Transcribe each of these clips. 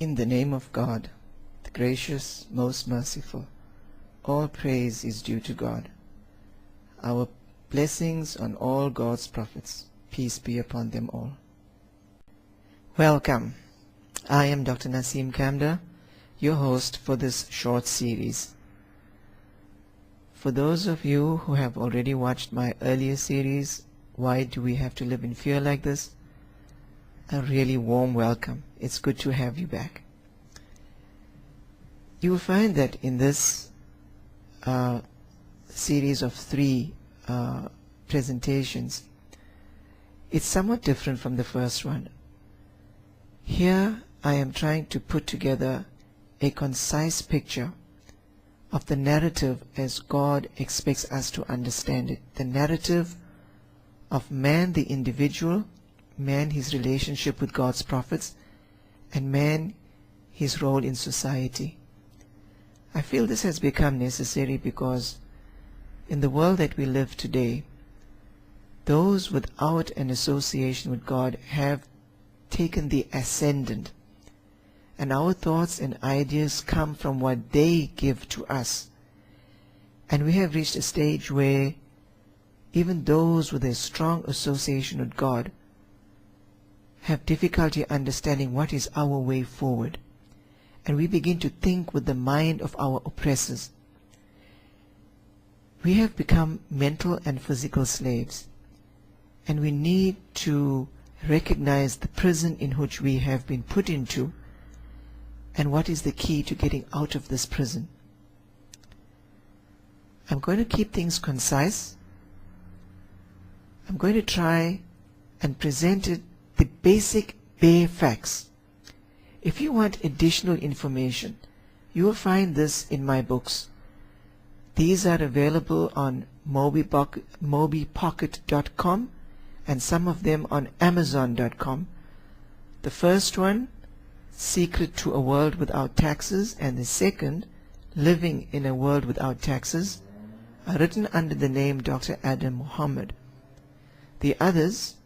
In the name of God, the gracious, most merciful, all praise is due to God. Our blessings on all God's prophets. Peace be upon them all. Welcome. I am Dr. Naseem Kamda, your host for this short series. For those of you who have already watched my earlier series, Why Do We Have to Live in Fear Like This? A really warm welcome. It's good to have you back. You will find that in this series of 3 presentations, it's somewhat different from the first one. Here I am trying to put together a concise picture of the narrative as God expects us to understand it. The narrative of man, the individual, man, his relationship with God's prophets, and man, his role in society. I feel this has become necessary because in the world that we live today, those without an association with God have taken the ascendant, and our thoughts and ideas come from what they give to us. And we have reached a stage where even those with a strong association with God have difficulty understanding what is our way forward. And we begin to think with the mind of our oppressors. We have become mental and physical slaves. And we need to recognize the prison in which we have been put into and what is the key to getting out of this prison. I'm going to keep things concise. I'm going to try and present it the basic bare facts. If you want additional information, you will find this in my books. These are available on mobipocket.com and some of them on amazon.com. The first one, Secret to a World Without Taxes, and the second, Living in a World Without Taxes, are written under the name Dr. Adam Muhammad. The others,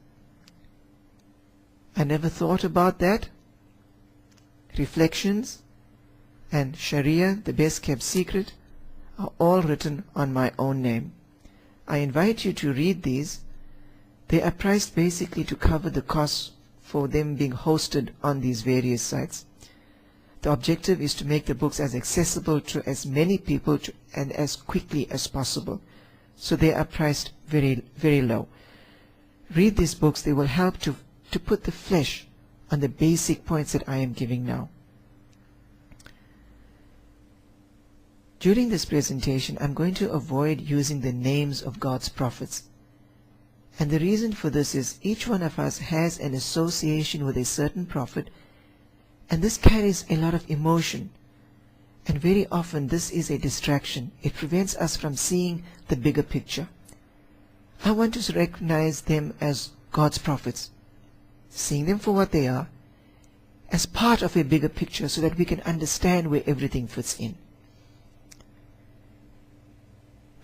I never thought about that, Reflections, and Sharia, the Best Kept Secret, are all written on my own name. I invite you to read these. They are priced basically to cover the costs for them being hosted on these various sites. The objective is to make the books as accessible to as many people and as quickly as possible. So they are priced very, very low. Read these books. They will help to put the flesh on the basic points that I am giving now. During this presentation, I'm going to avoid using the names of God's prophets. And the reason for this is each one of us has an association with a certain prophet, and this carries a lot of emotion. And very often this is a distraction. It prevents us from seeing the bigger picture. I want to recognize them as God's prophets, seeing them for what they are, as part of a bigger picture so that we can understand where everything fits in.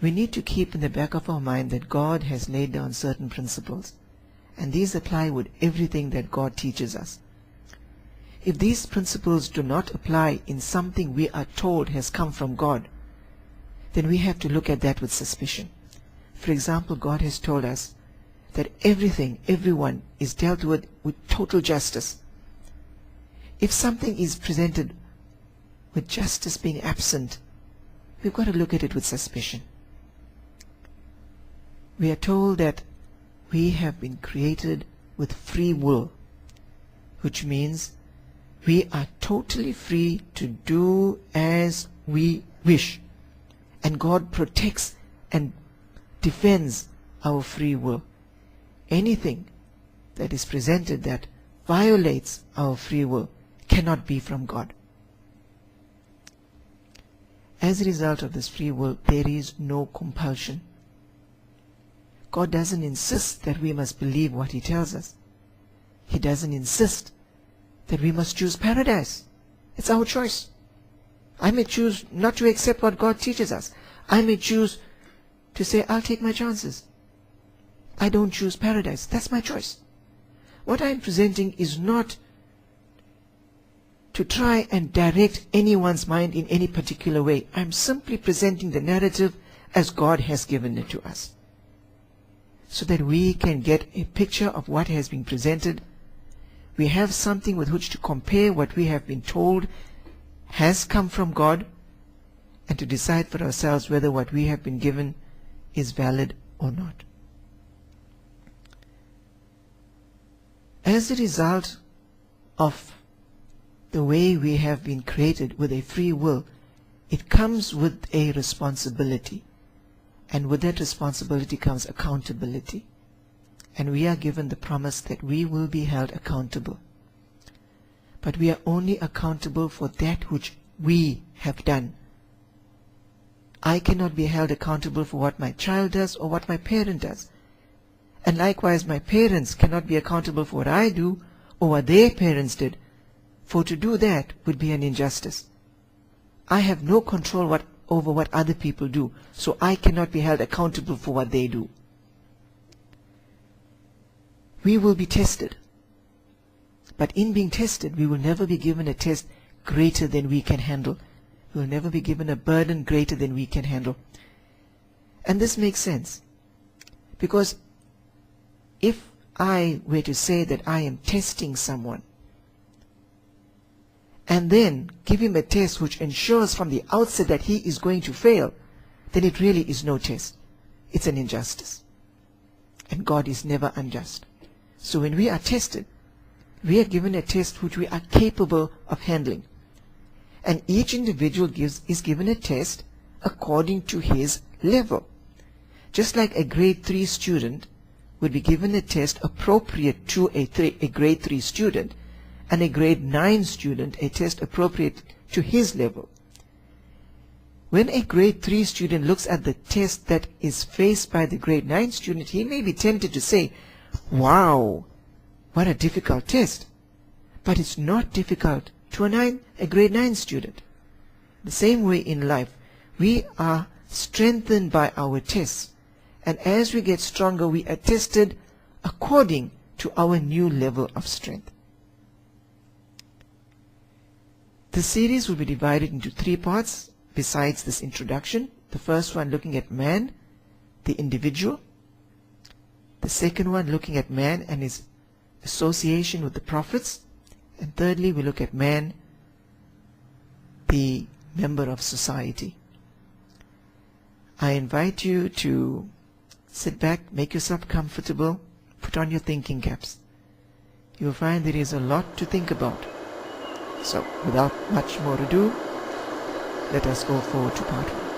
We need to keep in the back of our mind that God has laid down certain principles, and these apply with everything that God teaches us. If these principles do not apply in something we are told has come from God, then we have to look at that with suspicion. For example, God has told us that everything, everyone is dealt with total justice. If something is presented with justice being absent, we've got to look at it with suspicion. We are told that we have been created with free will, which means we are totally free to do as we wish. And God protects and defends our free will. Anything that is presented that violates our free will cannot be from God. As a result of this free will, there is no compulsion. God doesn't insist that we must believe what He tells us. He doesn't insist that we must choose paradise. It's our choice. I may choose not to accept what God teaches us. I may choose to say, I'll take my chances. I don't choose paradise. That's my choice. What I'm presenting is not to to try and direct anyone's mind in any particular way. I'm simply presenting the narrative as God has given it to us, so that we can get a picture of what has been presented. We have something with which to compare what we have been told has come from God, and to decide for ourselves whether what we have been given is valid or not. As a result of the way we have been created with a free will, it comes with a responsibility. And with that responsibility comes accountability. And we are given the promise that we will be held accountable. But we are only accountable for that which we have done. I cannot be held accountable for what my child does or what my parent does. And likewise, my parents cannot be accountable for what I do or what their parents did. For to do that would be an injustice. I have no control over what other people do, so I cannot be held accountable for what they do. We will be tested. But in being tested, we will never be given a test greater than we can handle. We will never be given a burden greater than we can handle. And this makes sense. Because if I were to say that I am testing someone, and then give him a test which ensures from the outset that he is going to fail, then it really is no test. It's an injustice. And God is never unjust. So when we are tested, we are given a test which we are capable of handling. And each individual is given a test according to his level. Just like a grade 3 student would be given a test appropriate to a grade 3 student, and a grade 9 student a test appropriate to his level. When a grade 3 student looks at the test that is faced by the grade 9 student, he may be tempted to say, wow, what a difficult test. But it's not difficult to a grade 9 student. The same way in life, we are strengthened by our tests. And as we get stronger, we are tested according to our new level of strength. The series will be divided into 3 parts besides this introduction. The first one looking at man, the individual. The second one looking at man and his association with the prophets. And thirdly, we look at man, the member of society. I invite you to sit back, make yourself comfortable, put on your thinking caps. You will find there is a lot to think about. So, without much more ado, let us go forward to part 1.